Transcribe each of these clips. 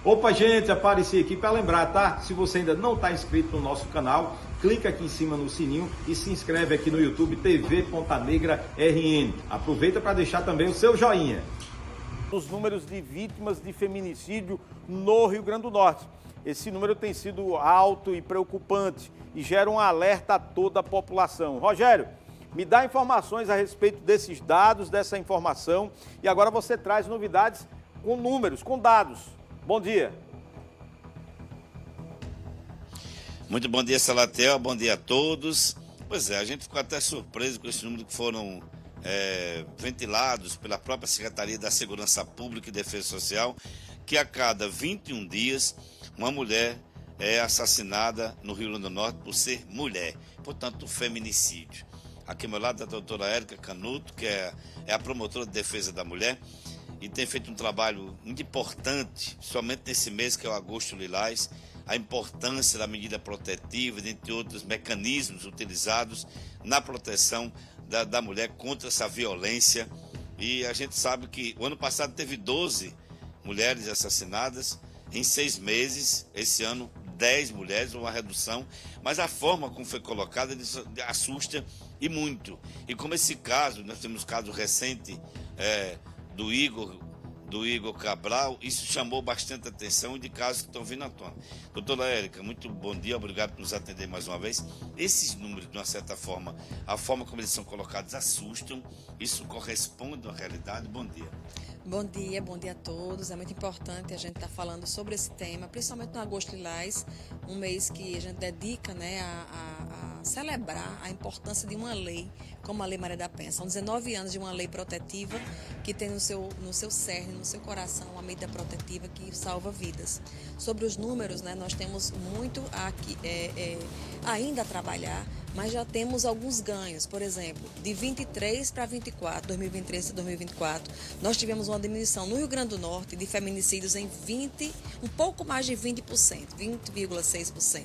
Opa, gente, apareci aqui para lembrar, tá? Se você ainda não está inscrito no nosso canal, clica aqui em cima no sininho e se inscreve aqui no YouTube TV Ponta Negra RN. Aproveita para deixar também o seu joinha. Os números de vítimas de feminicídio no Rio Grande do Norte. Esse número tem sido alto e preocupante e gera um alerta a toda a população. Rogério, me dá informações a respeito desses dados, dessa informação, e agora você traz novidades com números, com dados. Bom dia. Muito bom dia, Salatel, bom dia a todos. Pois é, a gente ficou até surpreso com esse número que foram ventilados pela própria Secretaria da Segurança Pública e Defesa Social, que a cada 21 dias uma mulher é assassinada no Rio Grande do Norte por ser mulher, portanto, feminicídio. Aqui ao meu lado a doutora Érica Canuto, que é a promotora de defesa da mulher, e tem feito um trabalho muito importante, somente nesse mês que é o Agosto Lilás, a importância da medida protetiva, dentre outros mecanismos utilizados na proteção da mulher contra essa violência. E a gente sabe que o ano passado teve 12 mulheres assassinadas em 6 meses, esse ano 10 mulheres, uma redução, mas a forma como foi colocada assusta e muito. E como esse caso, nós temos um caso recente do Igor Cabral, isso chamou bastante atenção e de casos que estão vindo à tona. Doutora Érica, muito bom dia, obrigado por nos atender mais uma vez. Esses números, de uma certa forma, a forma como eles são colocados assustam, isso corresponde à realidade? Bom dia. Bom dia a todos. É muito importante a gente estar falando sobre esse tema, principalmente no Agosto Lilás, um mês que a gente dedica, né, a celebrar a importância de uma lei, como a Lei Maria da Penha. São 19 anos de uma lei protetiva que tem no seu cerne, no seu coração, uma medida protetiva que salva vidas. Sobre os números, né, nós temos muito aqui, ainda a trabalhar, mas já temos alguns ganhos. Por exemplo, de 23 para 24, 2023 e 2024, nós tivemos uma diminuição no Rio Grande do Norte de feminicídios em um pouco mais de 20%, 20,6%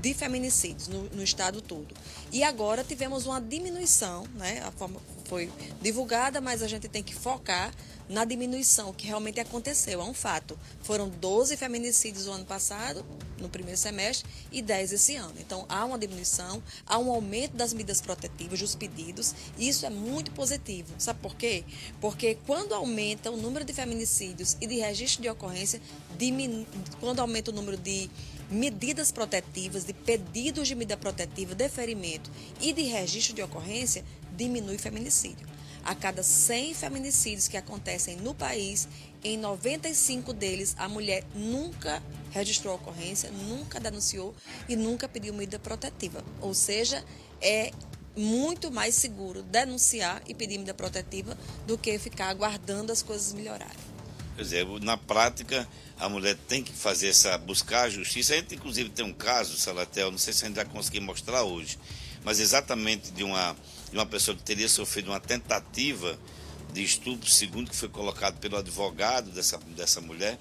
de feminicídios no estado todo. E agora tivemos uma diminuição, né? A forma foi divulgada, mas a gente tem que focar na diminuição que realmente aconteceu. É um fato. Foram 12 feminicídios no ano passado, no primeiro semestre, e 10 esse ano. Então, há uma diminuição, há um aumento das medidas protetivas, dos pedidos, e isso é muito positivo. Sabe por quê? Porque quando aumenta o número de feminicídios e de registro de ocorrência, quando aumenta o número de medidas protetivas, de pedidos de medida protetiva, deferimento e de registro de ocorrência, diminui o feminicídio. A cada 100 feminicídios que acontecem no país, em 95 deles, a mulher nunca registrou a ocorrência, nunca denunciou e nunca pediu medida protetiva. Ou seja, é muito mais seguro denunciar e pedir medida protetiva do que ficar aguardando as coisas melhorarem. Quer dizer, na prática, a mulher tem que buscar a justiça. A gente, inclusive, tem um caso, Salatel, não sei se a gente vai conseguir mostrar hoje, mas exatamente de uma pessoa que teria sofrido uma tentativa de estupro, segundo que foi colocado pelo advogado dessa mulher,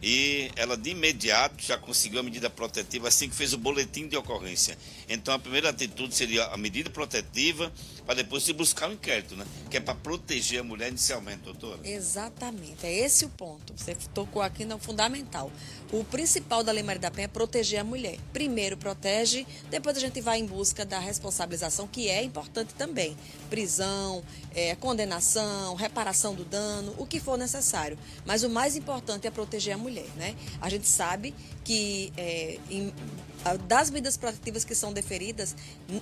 e ela de imediato já conseguiu a medida protetiva assim que fez o boletim de ocorrência. Então a primeira atitude seria a medida protetiva para depois se buscar um inquérito, né? Que é para proteger a mulher inicialmente, doutora. Exatamente, é esse o ponto. Você tocou aqui no fundamental. O principal da Lei Maria da Penha é proteger a mulher. Primeiro protege, depois a gente vai em busca da responsabilização, que é importante também. Prisão, condenação, reparação do dano, o que for necessário. Mas o mais importante é proteger a mulher, né? A gente sabe que das medidas protetivas que são deferidas,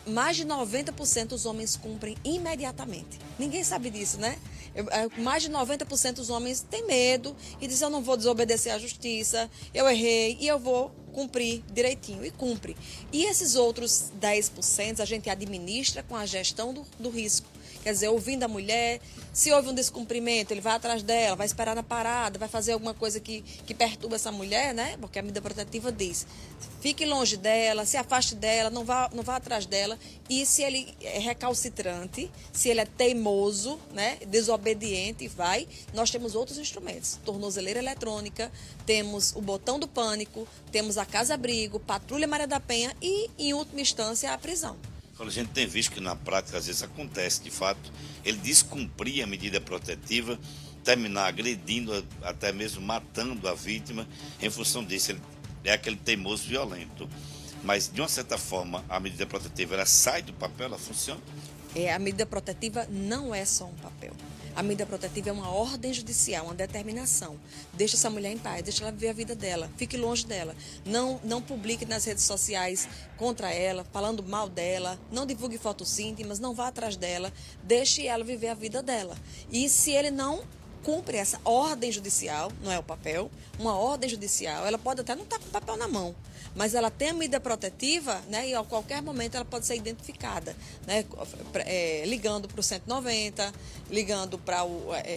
mais de 90% dos homens cumprem imediatamente. Ninguém sabe disso, né? Mais de 90% dos homens têm medo e dizem: eu não vou desobedecer à justiça, eu errei e eu vou cumprir direitinho. E cumpre. E esses outros 10% a gente administra com a gestão do risco. Quer dizer, ouvindo a mulher, se houve um descumprimento, ele vai atrás dela, vai esperar na parada, vai fazer alguma coisa que perturba essa mulher, né? Porque a medida protetiva diz: fique longe dela, se afaste dela, não vá atrás dela. E se ele é recalcitrante, se ele é teimoso, né, desobediente, nós temos outros instrumentos. Tornozeleira eletrônica, temos o botão do pânico, temos a casa-abrigo, patrulha Maria da Penha e, em última instância, a prisão. A gente tem visto que na prática às vezes acontece, de fato, ele descumprir a medida protetiva terminar agredindo, até mesmo matando a vítima em função disso. Ele é aquele teimoso violento. Mas, de uma certa forma, a medida protetiva ela sai do papel, ela funciona? A medida protetiva não é só um papel. A medida protetiva é uma ordem judicial, uma determinação. Deixa essa mulher em paz, deixa ela viver a vida dela, fique longe dela. Não publique nas redes sociais contra ela, falando mal dela, não divulgue fotos íntimas, não vá atrás dela, deixe ela viver a vida dela. E se ele não cumpre essa ordem judicial, não é o papel, uma ordem judicial, ela pode até não estar com o papel na mão, mas ela tem a medida protetiva, né, e a qualquer momento ela pode ser identificada, né, ligando para o 190,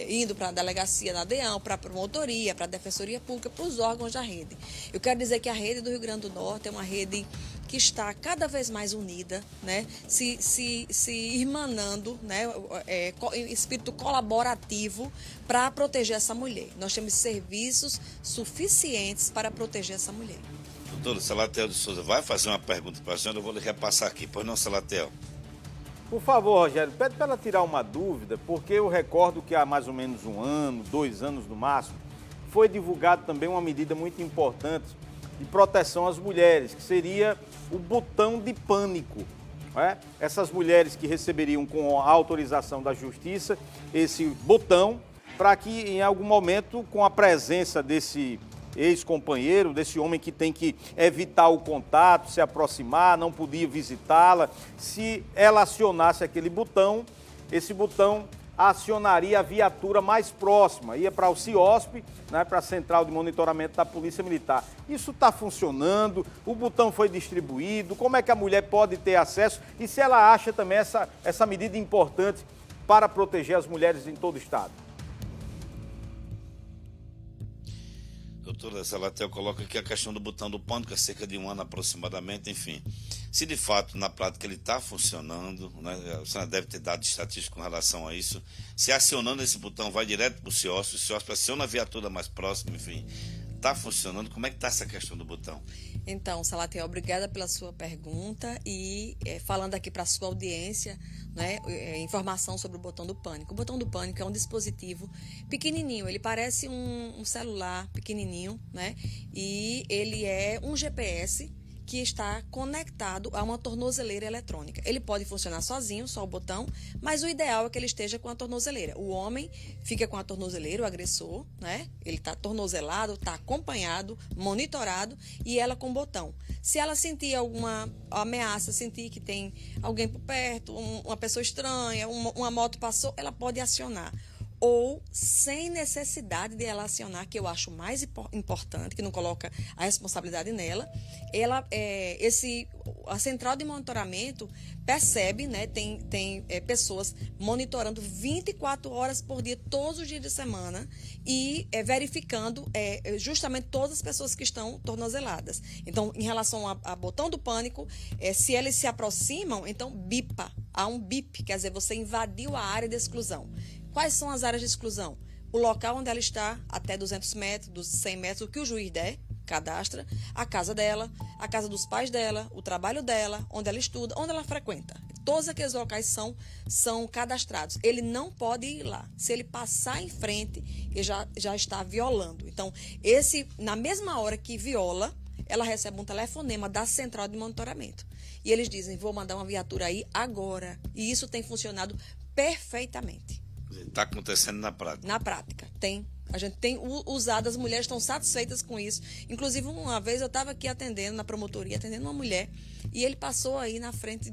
indo para a delegacia na DEAN, para a promotoria, para a Defensoria Pública, para os órgãos da rede. Eu quero dizer que a rede do Rio Grande do Norte é uma rede que está cada vez mais unida, né, se irmanando, né, espírito colaborativo para proteger essa mulher. Nós temos serviços suficientes para proteger essa mulher. Doutora Salatel de Souza, vai fazer uma pergunta para a senhora, eu vou lhe repassar aqui. Pois não, Salatel? Por favor, Rogério, pede para ela tirar uma dúvida, porque eu recordo que há mais ou menos 1 ano, 2 anos no máximo, foi divulgado também uma medida muito importante de proteção às mulheres, que seria o botão de pânico. Não é? Essas mulheres que receberiam com a autorização da Justiça esse botão, para que em algum momento, com a presença desse ex-companheiro, desse homem que tem que evitar o contato, se aproximar, não podia visitá-la, se ela acionasse aquele botão, esse botão acionaria a viatura mais próxima, ia para o CIOSP, né, para a Central de Monitoramento da Polícia Militar. Isso está funcionando, o botão foi distribuído, como é que a mulher pode ter acesso e se ela acha também essa medida importante para proteger as mulheres em todo o estado? Doutora Salatel coloca aqui a questão do botão do pânico, há cerca de 1 ano aproximadamente, enfim. Se de fato, na prática, ele está funcionando, né, a senhora deve ter dado estatística com relação a isso, se acionando esse botão vai direto para o CIOSP aciona a viatura mais próxima, enfim, está funcionando, como é que está essa questão do botão? Então, Salatel, obrigada pela sua pergunta e falando aqui para a sua audiência, né, informação sobre o botão do pânico. O botão do pânico é um dispositivo pequenininho, ele parece um celular pequenininho, né, e ele é um GPS que está conectado a uma tornozeleira eletrônica. Ele pode funcionar sozinho, só o botão, mas o ideal é que ele esteja com a tornozeleira. O homem fica com a tornozeleira, o agressor, né? Ele está tornozelado, está acompanhado, monitorado e ela com o botão. Se ela sentir alguma ameaça, sentir que tem alguém por perto, uma pessoa estranha, uma moto passou, ela pode acionar. Ou sem necessidade de ela acionar, que eu acho mais importante, que não coloca a responsabilidade nela, a central de monitoramento percebe, né, tem pessoas monitorando 24 horas por dia, todos os dias de semana, e verificando justamente todas as pessoas que estão tornozeladas. Então, em relação a botão do pânico, se eles se aproximam, então bipa, há um bip, quer dizer, você invadiu a área de exclusão. Quais são as áreas de exclusão? O local onde ela está, até 200 metros, dos 100 metros, o que o juiz der, cadastra, a casa dela, a casa dos pais dela, o trabalho dela, onde ela estuda, onde ela frequenta. Todos aqueles locais são cadastrados. Ele não pode ir lá. Se ele passar em frente, ele já está violando. Então, na mesma hora que viola, ela recebe um telefonema da central de monitoramento. E eles dizem, vou mandar uma viatura aí agora. E isso tem funcionado perfeitamente. Está acontecendo na prática? Na prática, tem. A gente tem usado, as mulheres estão satisfeitas com isso. Inclusive, uma vez eu estava aqui atendendo, na promotoria, atendendo uma mulher, e ele passou aí na frente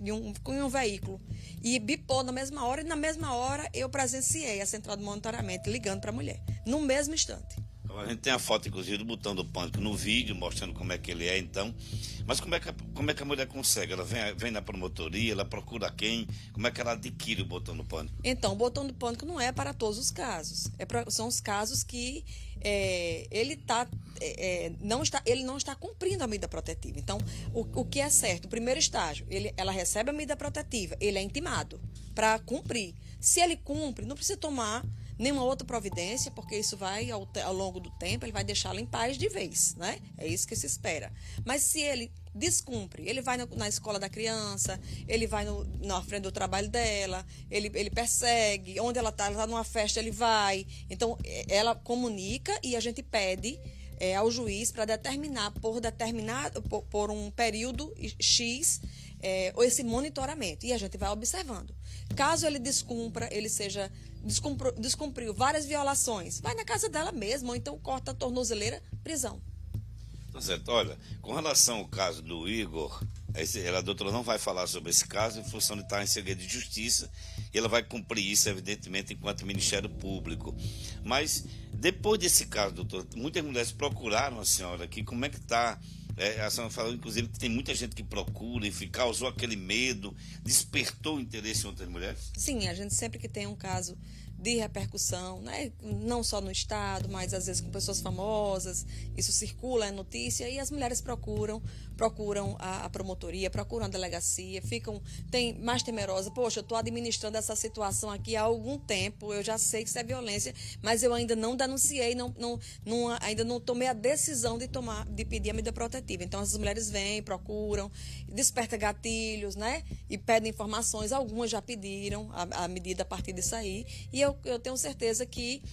de um veículo e bipou na mesma hora, e na mesma hora eu presenciei a central de monitoramento ligando para a mulher, no mesmo instante. A gente tem a foto, inclusive, do botão do pânico no vídeo, mostrando como é que ele é, então. Mas como é que a mulher consegue? Ela vem na promotoria, ela procura quem? Como é que ela adquire o botão do pânico? Então, o botão do pânico não é para todos os casos. São os casos que ele não está cumprindo a medida protetiva. Então, o que é certo? O primeiro estágio, ela recebe a medida protetiva, ele é intimado para cumprir. Se ele cumpre, não precisa tomar nenhuma outra providência, porque isso vai, ao longo do tempo, ele vai deixá-la em paz de vez, né? É isso que se espera. Mas se ele descumpre. Ele vai na escola da criança, ele vai na frente do trabalho dela, ele persegue, onde ela está numa festa, ele vai. Então, ela comunica e a gente pede ao juiz para determinar por um período X esse monitoramento. E a gente vai observando. Caso ele descumpriu várias violações, vai na casa dela mesmo, ou então corta a tornozeleira, prisão. Tá certo. Olha, com relação ao caso do Igor, a doutora não vai falar sobre esse caso em função de estar em segredo de justiça, e ela vai cumprir isso, evidentemente, enquanto Ministério Público. Mas, depois desse caso, doutora, muitas mulheres procuraram a senhora aqui, como é que está? A senhora falou, inclusive, que tem muita gente que procura e causou aquele medo, despertou o interesse em outras mulheres? Sim, a gente sempre que tem um caso de repercussão, né? Não só no estado, mas às vezes com pessoas famosas, isso circula, é notícia, e as mulheres procuram a promotoria, procuram a delegacia, tem mais temerosa, poxa, eu estou administrando essa situação aqui há algum tempo, eu já sei que isso é violência, mas eu ainda não denunciei, ainda não tomei a decisão de pedir a medida protetiva. Então essas mulheres vêm, procuram, desperta gatilhos, né? E pedem informações, algumas já pediram a medida a partir disso aí, e eu tenho certeza que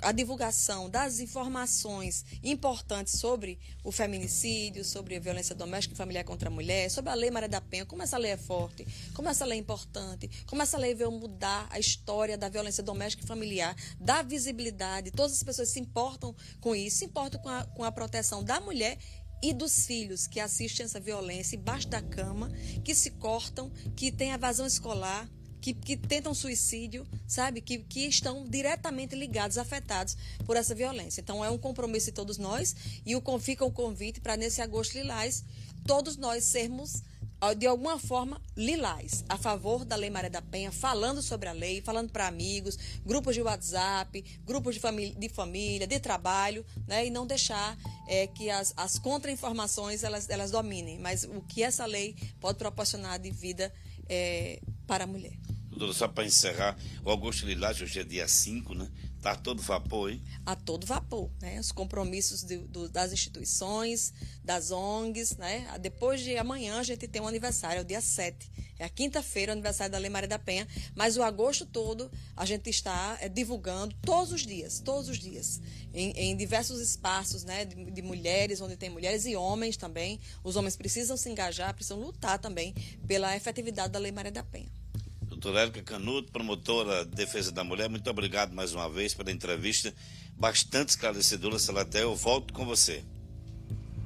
a divulgação das informações importantes sobre o feminicídio, sobre a violência doméstica e familiar contra a mulher, sobre a Lei Maria da Penha, como essa lei é forte, como essa lei é importante, como essa lei veio mudar a história da violência doméstica e familiar, dá visibilidade, todas as pessoas se importam com isso, se importam com a proteção da mulher e dos filhos que assistem essa violência embaixo da cama, que se cortam, que têm evasão escolar, que tentam suicídio, sabe? Que estão diretamente ligados, afetados por essa violência. Então, é um compromisso de todos nós e fica o convite para, nesse Agosto Lilás, todos nós sermos, de alguma forma, lilás, a favor da Lei Maria da Penha, falando sobre a lei, falando para amigos, grupos de WhatsApp, grupos de família, de trabalho, né? E não deixar que as contra-informações elas dominem, mas o que essa lei pode proporcionar de vida para a mulher. Doutora, só para encerrar, o Agosto Lilás hoje é dia 5, né? Está a todo vapor, hein? A todo vapor, né? Os compromissos das instituições, das ONGs, né? Depois de amanhã a gente tem um aniversário, é o dia 7. É a quinta-feira, o aniversário da Lei Maria da Penha, mas o agosto todo a gente está divulgando todos os dias, em diversos espaços, né? De mulheres, onde tem mulheres e homens também. Os homens precisam se engajar, precisam lutar também pela efetividade da Lei Maria da Penha. Doutora Érica Canuto, promotora de defesa da mulher, muito obrigado mais uma vez pela entrevista, bastante esclarecedora, Salaté, eu volto com você.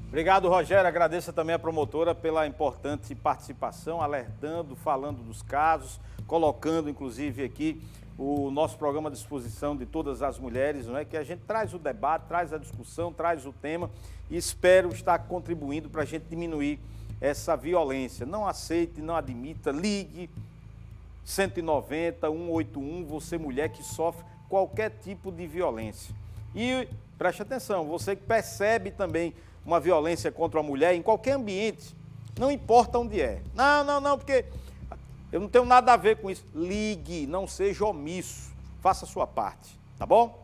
Obrigado, Rogério, agradeço também a promotora pela importante participação, alertando, falando dos casos, colocando inclusive aqui o nosso programa à disposição de todas as mulheres, não é? Que a gente traz o debate, traz a discussão, traz o tema e espero estar contribuindo para a gente diminuir essa violência. Não aceite, não admita, ligue 190, 181, você mulher que sofre qualquer tipo de violência. E preste atenção, você que percebe também uma violência contra a mulher em qualquer ambiente, não importa onde é. Não, porque eu não tenho nada a ver com isso. Ligue, não seja omisso, faça a sua parte, tá bom?